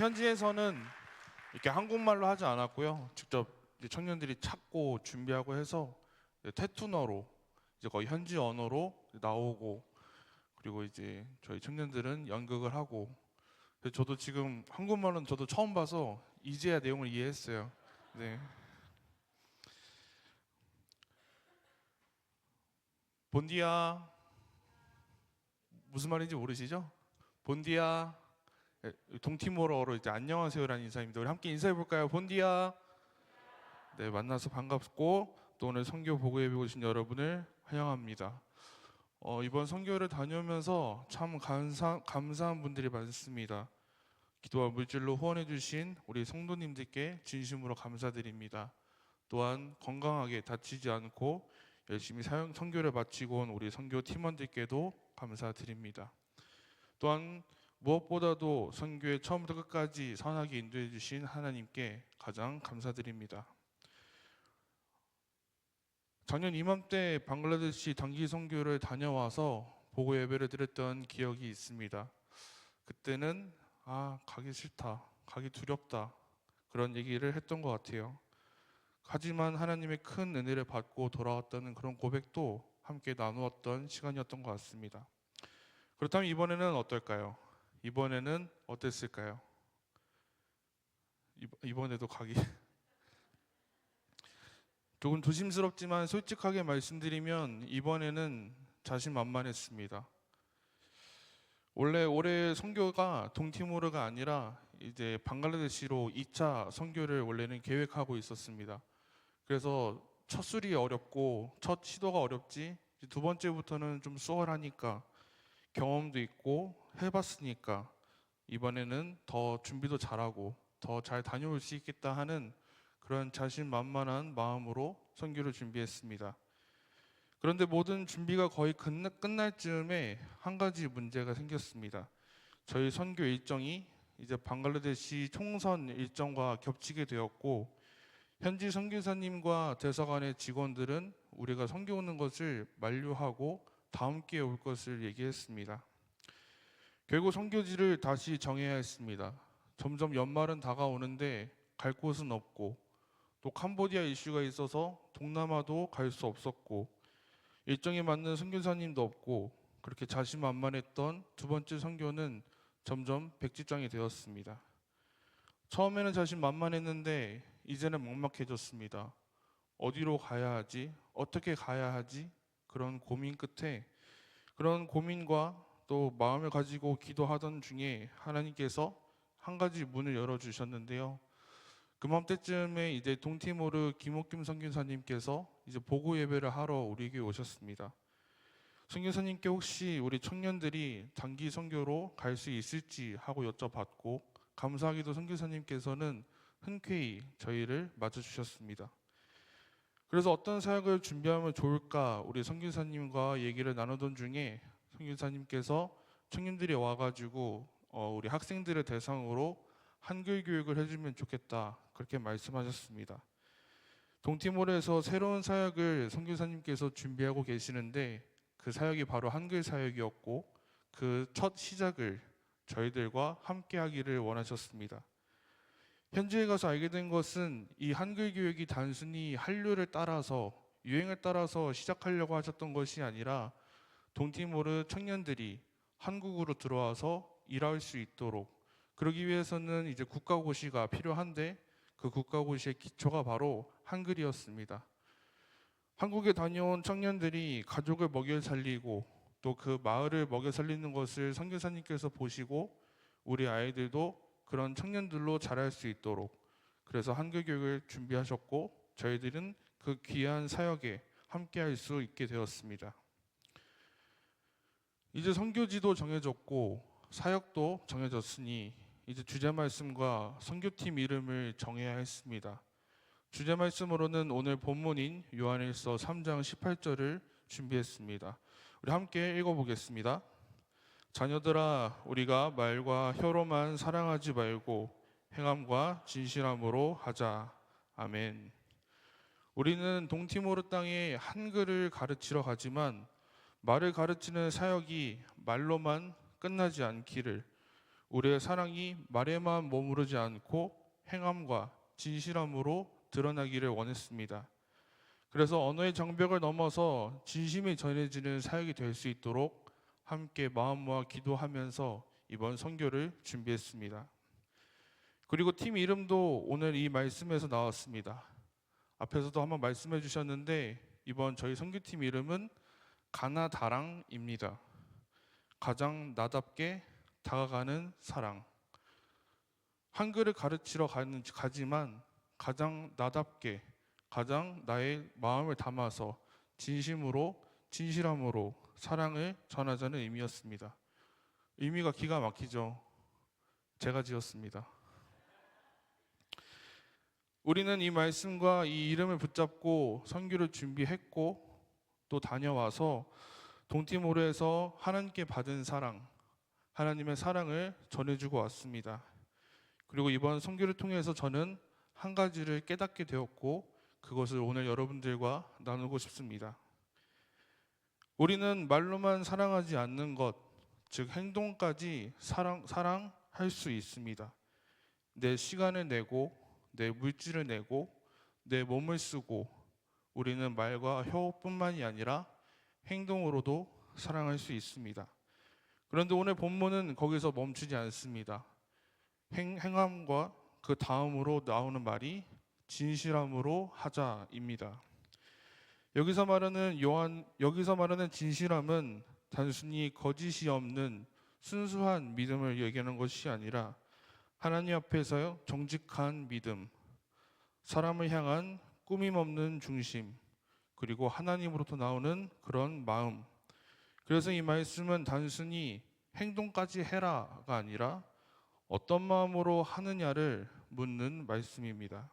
현지에서는 이렇게 한국말로 하지 않았고요. 직접 이제 청년들이 찾고 준비하고 해서 이제 테투너로 이제 거의 현지 언어로 나오고, 그리고 이제 저희 청년들은 연극을 하고. 그래서 저도 지금 한국말은 저도 처음 봐서 이제야 내용을 이해했어요. 네. 본디야, 무슨 말인지 모르시죠? 본디야. 예, 동티모어로 이제 안녕하세요라는 인사입니다. 우리 함께 인사해 볼까요? 본디야. 네, 만나서 반갑고 또 오늘 선교 보고 예배 오신 여러분을 환영합니다. 이번 선교를 다녀오면서 참 감사한 분들이 많습니다. 기도와 물질로 후원해 주신 우리 성도님들께 진심으로 감사드립니다. 또한 건강하게 다치지 않고 열심히 선교를 마치고 온 우리 선교 팀원들께도 감사드립니다. 또한 무엇보다도 선교의 처음부터 끝까지 선하게 인도해 주신 하나님께 가장 감사드립니다. 작년 이맘때 방글라데시 단기 선교를 다녀와서 보고 예배를 드렸던 기억이 있습니다. 그때는 가기 싫다, 가기 두렵다, 그런 얘기를 했던 것 같아요. 하지만 하나님의 큰 은혜를 받고 돌아왔다는 그런 고백도 함께 나누었던 시간이었던 것 같습니다. 그렇다면 이번에는 어떨까요? 이번에는 어땠을까요? 이번에도 가기 조금 조심스럽지만 솔직하게 말씀드리면 이번에는 자신만만했습니다. 원래 올해 선교가 동티모르가 아니라 이제 방글라데시로 2차 선교를 원래는 계획하고 있었습니다. 그래서 첫 술이 어렵고 첫 시도가 어렵지, 두 번째부터는 좀 수월하니까, 경험도 있고 해봤으니까 이번에는 더 준비도 잘하고 더 잘 다녀올 수 있겠다 하는 그런 자신만만한 마음으로 선교를 준비했습니다. 그런데 모든 준비가 거의 끝날 즈음에 한 가지 문제가 생겼습니다. 저희 선교 일정이 이제 방글라데시 총선 일정과 겹치게 되었고, 현지 선교사님과 대사관의 직원들은 우리가 선교 오는 것을 만류하고 다음 기회에 올 것을 얘기했습니다. 결국 선교지를 다시 정해야 했습니다. 점점 연말은 다가오는데 갈 곳은 없고, 또 캄보디아 이슈가 있어서 동남아도 갈 수 없었고, 일정에 맞는 선교사님도 없고, 그렇게 자신만만했던 두 번째 선교는 점점 백지장이 되었습니다. 처음에는 자신만만했는데 이제는 막막해졌습니다. 어디로 가야 하지? 어떻게 가야 하지? 그런 고민 끝에, 그런 고민과 또 마음을 가지고 기도하던 중에 하나님께서 한 가지 문을 열어주셨는데요. 그맘때쯤에 이제 동티모르 김옥김 선교사님께서 이제 보고 예배를 하러 우리 교회 오셨습니다. 선교사님께 혹시 우리 청년들이 단기 선교로 갈 수 있을지 하고 여쭤봤고, 감사하게도 선교사님께서는 흔쾌히 저희를 맞아주셨습니다. 그래서 어떤 사역을 준비하면 좋을까 우리 선교사님과 얘기를 나누던 중에 선교사님께서 청년들이 와가지고 우리 학생들을 대상으로 한글 교육을 해주면 좋겠다, 그렇게 말씀하셨습니다. 동티모르에서 새로운 사역을 선교사님께서 준비하고 계시는데 그 사역이 바로 한글 사역이었고, 그 첫 시작을 저희들과 함께 하기를 원하셨습니다. 현지에 가서 알게 된 것은 이 한글 교육이 단순히 한류를 따라서, 유행을 따라서 시작하려고 하셨던 것이 아니라 동티모르 청년들이 한국으로 들어와서 일할 수 있도록, 그러기 위해서는 이제 국가고시가 필요한데 그 국가고시의 기초가 바로 한글이었습니다. 한국에 다녀온 청년들이 가족을 먹여 살리고 또 그 마을을 먹여 살리는 것을 선교사님께서 보시고 우리 아이들도 그런 청년들로 자랄 수 있도록, 그래서 한글 교육을 준비하셨고 저희들은 그 귀한 사역에 함께 할 수 있게 되었습니다. 이제 선교지도 정해졌고 사역도 정해졌으니 이제 주제 말씀과 선교팀 이름을 정해야 했습니다. 주제 말씀으로는 오늘 본문인 요한일서 3장 18절을 준비했습니다. 우리 함께 읽어보겠습니다. 자녀들아, 우리가 말과 혀로만 사랑하지 말고 행함과 진실함으로 하자. 아멘. 우리는 동티모르 땅에 한글을 가르치러 가지만 말을 가르치는 사역이 말로만 끝나지 않기를, 우리의 사랑이 말에만 머무르지 않고 행함과 진실함으로 드러나기를 원했습니다. 그래서 언어의 장벽을 넘어서 진심이 전해지는 사역이 될 수 있도록 함께 마음 모아 기도하면서 이번 선교를 준비했습니다. 그리고 팀 이름도 오늘 이 말씀에서 나왔습니다. 앞에서도 한번 말씀해 주셨는데 이번 저희 선교팀 이름은 가나다랑입니다. 가장 나답게 다가가는 사랑. 한글을 가르치러 가지만 가장 나답게, 가장 나의 마음을 담아서 진심으로, 진실함으로 사랑을 전하자는 의미였습니다. 의미가 기가 막히죠. 제가 지었습니다. 우리는 이 말씀과 이 이름을 붙잡고 선교를 준비했고 또 다녀와서 동티모르에서 하나님께 받은 사랑, 하나님의 사랑을 전해주고 왔습니다. 그리고 이번 선교를 통해서 저는 한 가지를 깨닫게 되었고 그것을 오늘 여러분들과 나누고 싶습니다. 우리는 말로만 사랑하지 않는 것, 즉 행동까지 사랑할 수 있습니다. 내 시간을 내고 내 물질을 내고 내 몸을 쓰고 우리는 말과 혀뿐만이 아니라 행동으로도 사랑할 수 있습니다. 그런데 오늘 본문은 거기서 멈추지 않습니다. 행함과 그 다음으로 나오는 말이 진실함으로 하자입니다. 여기서 말하는 진실함은 단순히 거짓이 없는 순수한 믿음을 얘기하는 것이 아니라 하나님 앞에서 정직한 믿음, 사람을 향한 꾸밈 없는 중심, 그리고 하나님으로부터 나오는 그런 마음. 그래서 이 말씀은 단순히 행동까지 해라가 아니라 어떤 마음으로 하느냐를 묻는 말씀입니다.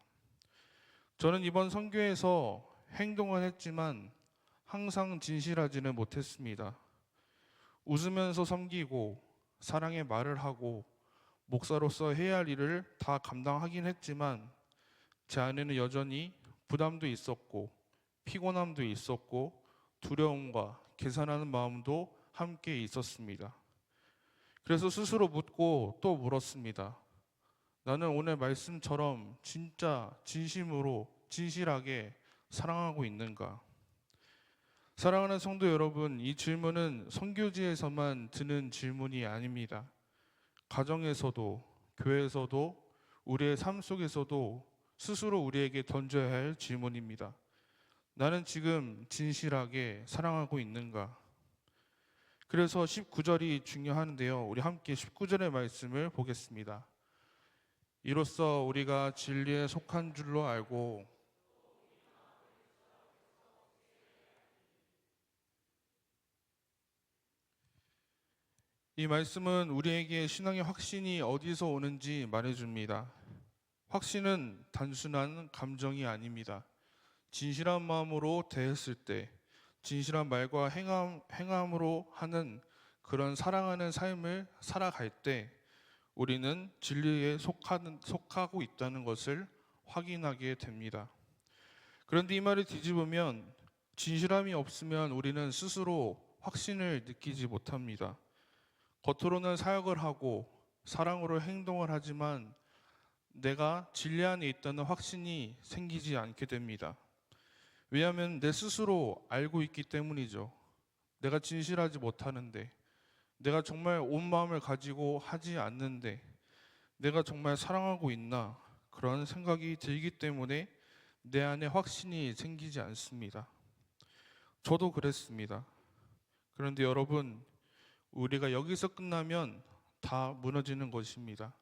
저는 이번 선교에서 행동을 했지만 항상 진실하지는 못했습니다. 웃으면서 섬기고 사랑의 말을 하고 목사로서 해야 할 일을 다 감당하긴 했지만 제 안에는 여전히 부담도 있었고 피곤함도 있었고 두려움과 계산하는 마음도 함께 있었습니다. 그래서 스스로 묻고 또 물었습니다. 나는 오늘 말씀처럼 진짜 진심으로 진실하게 사랑하고 있는가? 사랑하는 성도 여러분, 이 질문은 선교지에서만 드는 질문이 아닙니다. 가정에서도 교회에서도 우리의 삶 속에서도 스스로 우리에게 던져야 할 질문입니다. 나는 지금 진실하게 사랑하고 있는가? 그래서 19절이 중요한데요. 우리 함께 19절의 말씀을 보겠습니다. 이로써 우리가 진리에 속한 줄로 알고 이 말씀은 우리에게 신앙의 확신이 어디서 오는지 말해줍니다. 확신은 단순한 감정이 아닙니다. 진실한 마음으로 대했을 때, 진실한 말과 행함으로 하는 그런 사랑하는 삶을 살아갈 때 우리는 진리에 속하고 있다는 것을 확인하게 됩니다. 그런데 이 말을 뒤집으면 진실함이 없으면 우리는 스스로 확신을 느끼지 못합니다. 겉으로는 사역을 하고 사랑으로 행동을 하지만 내가 진리 안에 있다는 확신이 생기지 않게 됩니다. 왜냐하면 내 스스로 알고 있기 때문이죠. 내가 진실하지 못하는데, 내가 정말 온 마음을 가지고 하지 않는데, 내가 정말 사랑하고 있나? 그런 생각이 들기 때문에 내 안에 확신이 생기지 않습니다. 저도 그랬습니다. 그런데 여러분, 우리가 여기서 끝나면 다 무너지는 것입니다.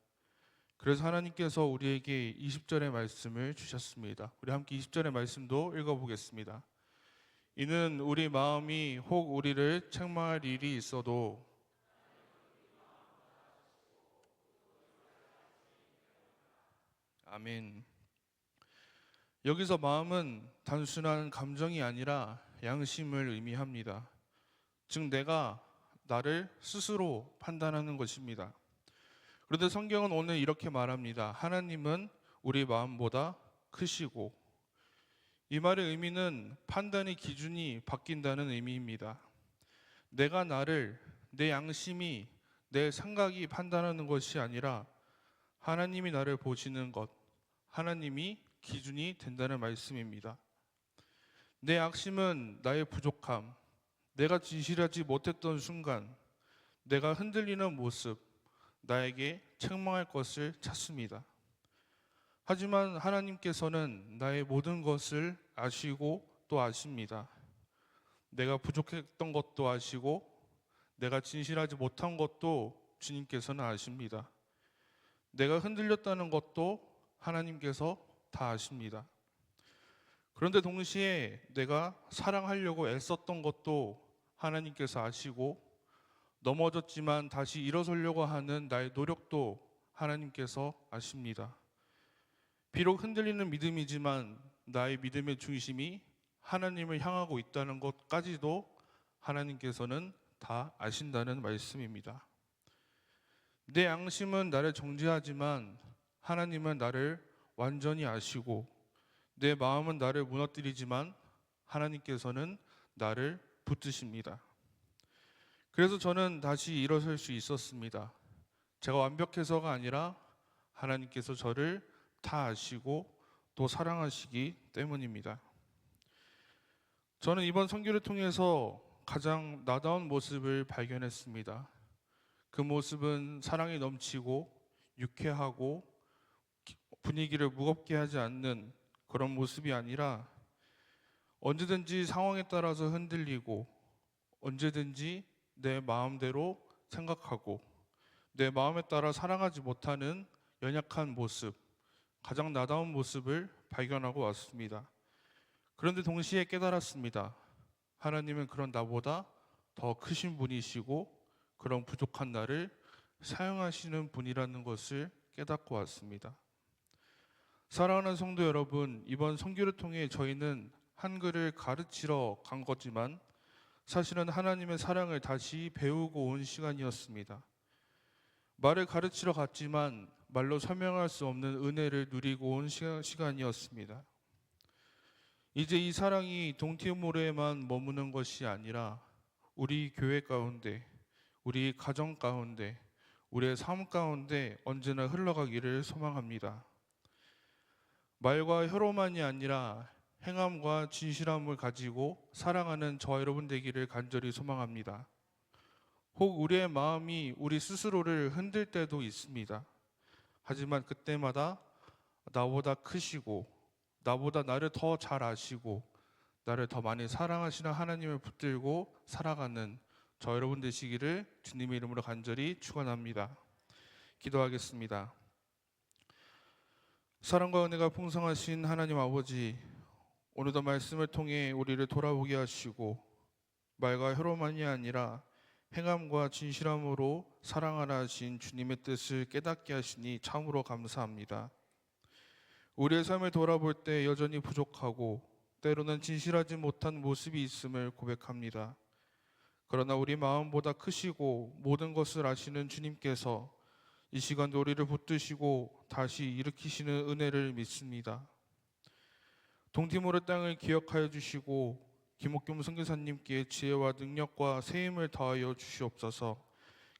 그래서 하나님께서 우리에게 20절의 말씀을 주셨습니다. 우리 함께 20절의 말씀도 읽어보겠습니다. 이는 우리 마음이 혹 우리를 책망할 일이 있어도 아멘. 여기서 마음은 단순한 감정이 아니라 양심을 의미합니다. 즉 내가 나를 스스로 판단하는 것입니다. 그런데 성경은 오늘 이렇게 말합니다. 하나님은 우리 마음보다 크시고, 이 말의 의미는 판단의 기준이 바뀐다는 의미입니다. 내가 내 양심이 내 생각이 판단하는 것이 아니라 하나님이 나를 보시는 것, 하나님이 기준이 된다는 말씀입니다. 내 악심은 나의 부족함, 내가 진실하지 못했던 순간, 내가 흔들리는 모습, 나에게 책망할 것을 찾습니다. 하지만 하나님께서는 나의 모든 것을 아시고 또 아십니다. 내가 부족했던 것도 아시고 내가 진실하지 못한 것도 주님께서는 아십니다. 내가 흔들렸다는 것도 하나님께서 다 아십니다. 그런데 동시에 내가 사랑하려고 애썼던 것도 하나님께서 아시고 넘어졌지만 다시 일어서려고 하는 나의 노력도 하나님께서 아십니다. 비록 흔들리는 믿음이지만 나의 믿음의 중심이 하나님을 향하고 있다는 것까지도 하나님께서는 다 아신다는 말씀입니다. 내 양심은 나를 정죄하지만 하나님은 나를 완전히 아시고 내 마음은 나를 무너뜨리지만 하나님께서는 나를 붙드십니다. 그래서 저는 다시 일어설 수 있었습니다. 제가 완벽해서가 아니라 하나님께서 저를 다 아시고 또 사랑하시기 때문입니다. 저는 이번 선교를 통해서 가장 나다운 모습을 발견했습니다. 그 모습은 사랑이 넘치고 유쾌하고 분위기를 무겁게 하지 않는 그런 모습이 아니라 언제든지 상황에 따라서 흔들리고 언제든지 내 마음대로 생각하고 내 마음에 따라 살아가지 못하는 연약한 모습, 가장 나다운 모습을 발견하고 왔습니다. 그런데 동시에 깨달았습니다. 하나님은 그런 나보다 더 크신 분이시고 그런 부족한 나를 사용하시는 분이라는 것을 깨닫고 왔습니다. 사랑하는 성도 여러분, 이번 선교를 통해 저희는 한글을 가르치러 간 거지만 사실은 하나님의 사랑을 다시 배우고 온 시간이었습니다. 말을 가르치러 갔지만 말로 설명할 수 없는 은혜를 누리고 온 시간이었습니다. 이제 이 사랑이 동티모르에만 머무는 것이 아니라 우리 교회 가운데, 우리 가정 가운데, 우리의 삶 가운데 언제나 흘러가기를 소망합니다. 말과 혀로만이 아니라 행함과 진실함을 가지고 사랑하는 저와 여러분 되기를 간절히 소망합니다. 혹 우리의 마음이 우리 스스로를 흔들 때도 있습니다. 하지만 그때마다 나보다 크시고 나보다 나를 더 잘 아시고 나를 더 많이 사랑하시는 하나님을 붙들고 살아가는 저 여러분 되시기를 주님의 이름으로 간절히 축원합니다. 기도하겠습니다. 사랑과 은혜가 풍성하신 하나님 아버지, 오늘도 말씀을 통해 우리를 돌아보게 하시고 말과 혀로만이 아니라 행함과 진실함으로 사랑하라 하신 주님의 뜻을 깨닫게 하시니 참으로 감사합니다. 우리의 삶을 돌아볼 때 여전히 부족하고 때로는 진실하지 못한 모습이 있음을 고백합니다. 그러나 우리 마음보다 크시고 모든 것을 아시는 주님께서 이 시간도 우리를 붙드시고 다시 일으키시는 은혜를 믿습니다. 동티모르 땅을 기억하여 주시고 김옥겸 선교사님께 지혜와 능력과 세임을 더하여 주시옵소서.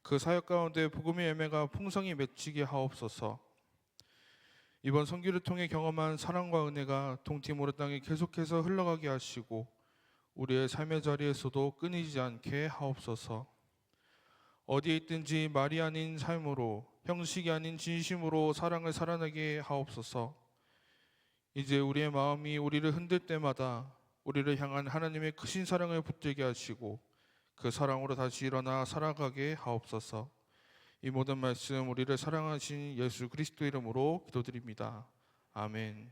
그 사역 가운데 복음의 열매가 풍성히 맺히게 하옵소서. 이번 선교를 통해 경험한 사랑과 은혜가 동티모르 땅에 계속해서 흘러가게 하시고 우리의 삶의 자리에서도 끊이지 않게 하옵소서. 어디에 있든지 말이 아닌 삶으로, 형식이 아닌 진심으로 사랑을 살아내게 하옵소서. 이제 우리의 마음이 우리를 흔들 때마다 우리를 향한 하나님의 크신 사랑을 붙들게 하시고 그 사랑으로 다시 일어나 살아가게 하옵소서. 이 모든 말씀 우리를 사랑하신 예수 그리스도 이름으로 기도드립니다. 아멘.